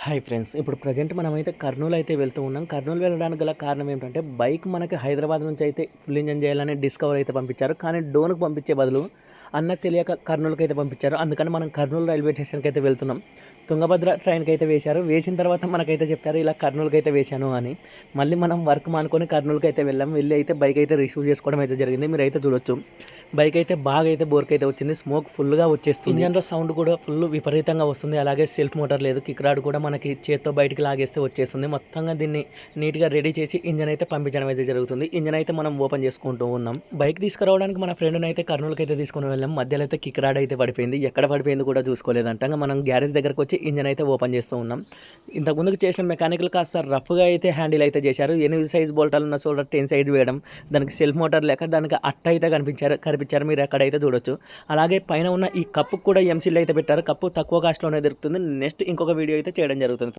Hi friends, ఇప్పుడు present మనమైతే కర్నూలు అయితే వెళ్తూ ఉన్నాం. కర్నూలు వెళ్ళడానికి గల కారణం ఏంటంటే బైక్ మనకి హైదరాబాద్ నుంచి అయితే ఫుల్ ఇంజన్ చేయాలని డిస్కవర్ అయితే పంపించారు. కానీ డోన్కి పంపించే బదులు అన్నకు తెలియక కర్నూలుకి అయితే పంపించారు. అందుకని మనం కర్నూలు రైల్వే స్టేషన్కి అయితే వెళ్తున్నాం. తుంగభద్ర ట్రైన్కి అయితే వేశారు. వేసిన తర్వాత మనకైతే చెప్పారు ఇలా కర్నూలుకి అయితే వేశాను అని. మళ్ళీ మనం వర్క్ మానుకొని కర్నూలుకి అయితే వెళ్ళాం. వెళ్ళి అయితే బైక్ అయితే రిసీవ్ చేసుకోవడం అయితే జరిగింది. మీరు అయితే చూడొచ్చు, బైక్ అయితే బాగా అయితే బోర్క్ అయితే వచ్చింది. స్మోక్ ఫుల్గా వచ్చేస్తుంది. ఇంజన్లో సౌండ్ కూడా ఫుల్ విపరీతంగా వస్తుంది. అలాగే సెల్ఫ్ మోటార్ లేదు, కిక్ రాడ్ కూడా మనకి చేత్తో బయటికి లాగేస్తే వచ్చేస్తుంది. మొత్తంగా దీన్ని నీట్గా రెడీ చేసి ఇంజన్ అయితే పంపించడం అయితే జరుగుతుంది. ఇంజన్ అయితే మనం ఓపెన్ చేసుకుంటూ ఉన్నాం. బైక్ తీసుకురావడానికి మన ఫ్రెండ్ని అయితే కర్నూలుకి అయితే తీసుకుని వెళ్ళాం. మధ్యలో అయితే కిక్ రాడ్ అయితే పడిపోయింది. ఎక్కడ పడిపోయింది కూడా చూసుకోలేదంట. మనం గ్యారేజ్ దగ్గరకు వచ్చి ఇంజన్ అయితే ఓపెన్ చేస్తూ ఉన్నాం. ఇంతకుముందుకు చేసిన మెకానికల్ కాస్త రఫ్గా అయితే హ్యాండిల్ అయితే చేశారు. 8 సైజ్ బోల్టాలు ఉన్న చోట 10 సైజ్ వేయడం, దానికి సెల్ఫ్ మోటార్ లేక దానికి అట్ట అయితే కనిపించారు మీరు ఎక్కడైతే చూడొచ్చు. అలాగే పైన ఉన్న ఈ కప్పు కూడా ఎంసీల్ అయితే పెట్టారు. కప్పు తక్కువ కాస్ట్లోనే దొరుకుతుంది. నెక్స్ట్ ఇంకొక వీడియో అయితే చేయడం జరుగుతుంది.